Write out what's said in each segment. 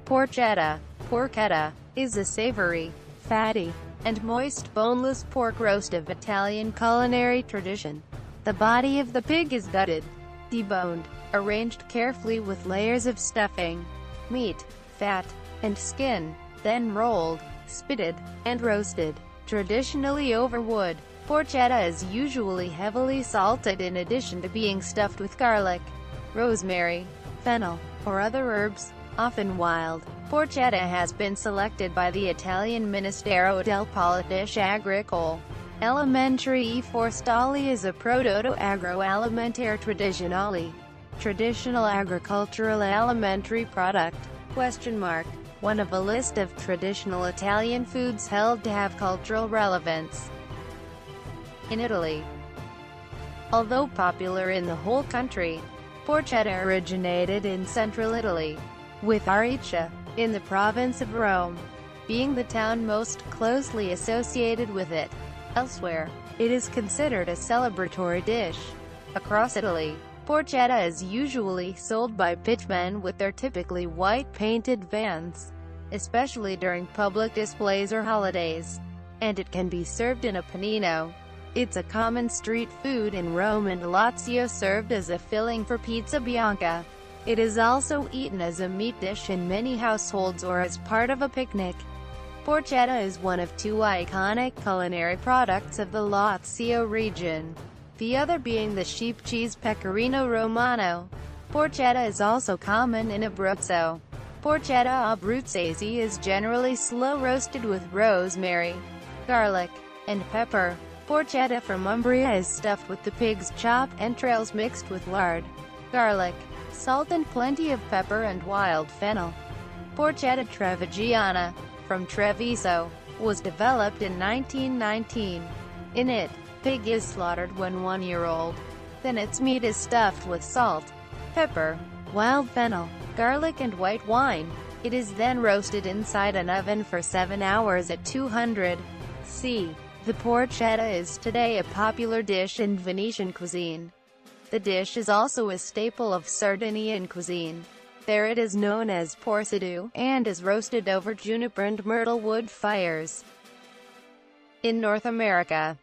Porchetta, porchetta, is a savory, fatty, and moist boneless pork roast of Italian culinary tradition. The body of the pig is gutted, deboned, arranged carefully with layers of stuffing, meat, fat, and skin, then rolled, spitted, and roasted, traditionally over wood. Porchetta is usually heavily salted in addition to being stuffed with garlic, rosemary, fennel, or other herbs, often wild. Porchetta has been selected by the Italian Ministero delle Politiche Agricole, Alimentari e Forestali as a prodotto agroalimentare tradizionale, traditional agricultural-alimentary product, one of a list of traditional Italian foods held to have cultural relevance. In Italy, although popular in the whole country, porchetta originated in central Italy, with Porchetta, in the province of Rome, being the town most closely associated with it. Elsewhere, it is considered a celebratory dish. Across Italy, porchetta is usually sold by pitchmen with their typically white painted vans, especially during public displays or holidays, and it can be served in a panino. It's a common street food in Rome and Lazio, served as a filling for pizza bianca. It is also eaten as a meat dish in many households or as part of a picnic. Porchetta is one of two iconic culinary products of the Lazio region, the other being the sheep cheese pecorino romano. Porchetta is also common in Abruzzo. Porchetta abruzzese is generally slow roasted with rosemary, garlic, and pepper. Porchetta from Umbria is stuffed with the pig's chopped entrails mixed with lard, garlic, salt and plenty of pepper and wild fennel. Porchetta Trevigiana, from Treviso, was developed in 1919. In it, pig is slaughtered when 1 year old. Then its meat is stuffed with salt, pepper, wild fennel, garlic and white wine. It is then roasted inside an oven for 7 hours at 200 C. The porchetta is today a popular dish in Venetian cuisine. The dish is also a staple of Sardinian cuisine. There it is known as porcidù, and is roasted over juniper and myrtle wood fires. In North America,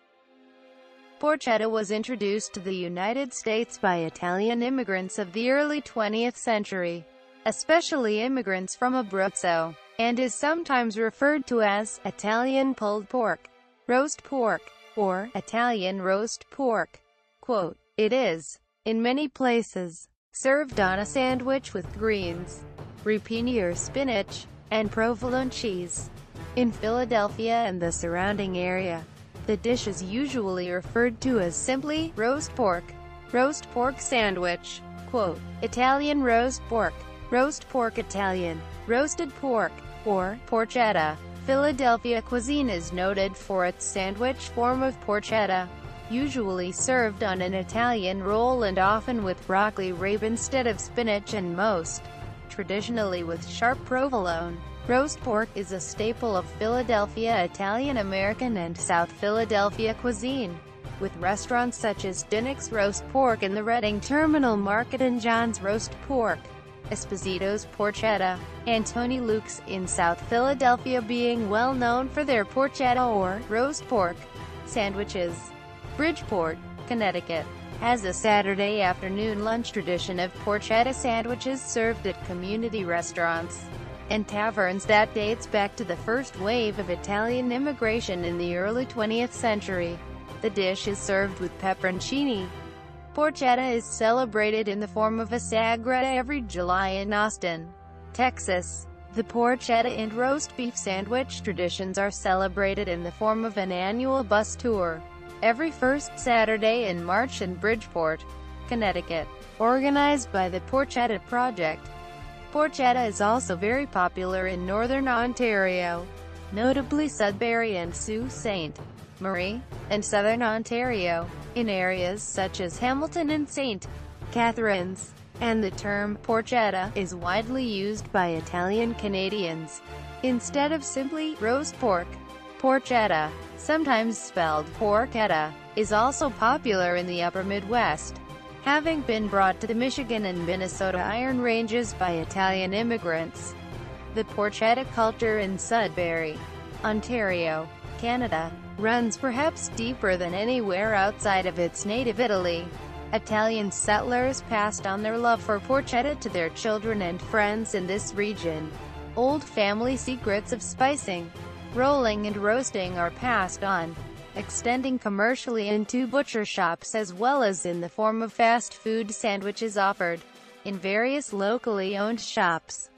porchetta was introduced to the United States by Italian immigrants of the early 20th century, especially immigrants from Abruzzo, and is sometimes referred to as Italian pulled pork, roast pork, or Italian roast pork. Quote, "It is, in many places, served on a sandwich with greens, ripini or spinach, and provolone cheese. In Philadelphia and the surrounding area, the dish is usually referred to as simply roast pork sandwich." Quote, "Italian roast pork Italian, roasted pork, or porchetta." Philadelphia cuisine is noted for its sandwich form of porchetta, usually served on an Italian roll and often with broccoli rabe instead of spinach, and most traditionally with sharp provolone. Roast pork is a staple of Philadelphia Italian American and South Philadelphia cuisine, with restaurants such as Dinnick's Roast Pork in the Reading Terminal Market and John's Roast Pork, Esposito's Porchetta, and Tony Luke's in South Philadelphia being well known for their porchetta or roast pork sandwiches. Bridgeport, Connecticut, has a Saturday afternoon lunch tradition of porchetta sandwiches served at community restaurants and taverns that dates back to the first wave of Italian immigration in the early 20th century. The dish is served with pepperoncini. Porchetta is celebrated in the form of a sagra every July in Austin, Texas. The porchetta and roast beef sandwich traditions are celebrated in the form of an annual bus tour every first Saturday in March in Bridgeport, Connecticut, organized by the Porchetta Project. Porchetta is also very popular in northern Ontario, notably Sudbury and Sault Ste. Marie, and southern Ontario, in areas such as Hamilton and St. Catharines, and the term porchetta is widely used by Italian Canadians instead of simply roast pork. Porchetta, sometimes spelled porchetta, is also popular in the upper Midwest, having been brought to the Michigan and Minnesota Iron Ranges by Italian immigrants. The porchetta culture in Sudbury, Ontario, Canada, runs perhaps deeper than anywhere outside of its native Italy. Italian settlers passed on their love for porchetta to their children and friends in this region. Old family secrets of spicing, rolling and roasting are passed on, extending commercially into butcher shops as well as in the form of fast food sandwiches offered in various locally owned shops.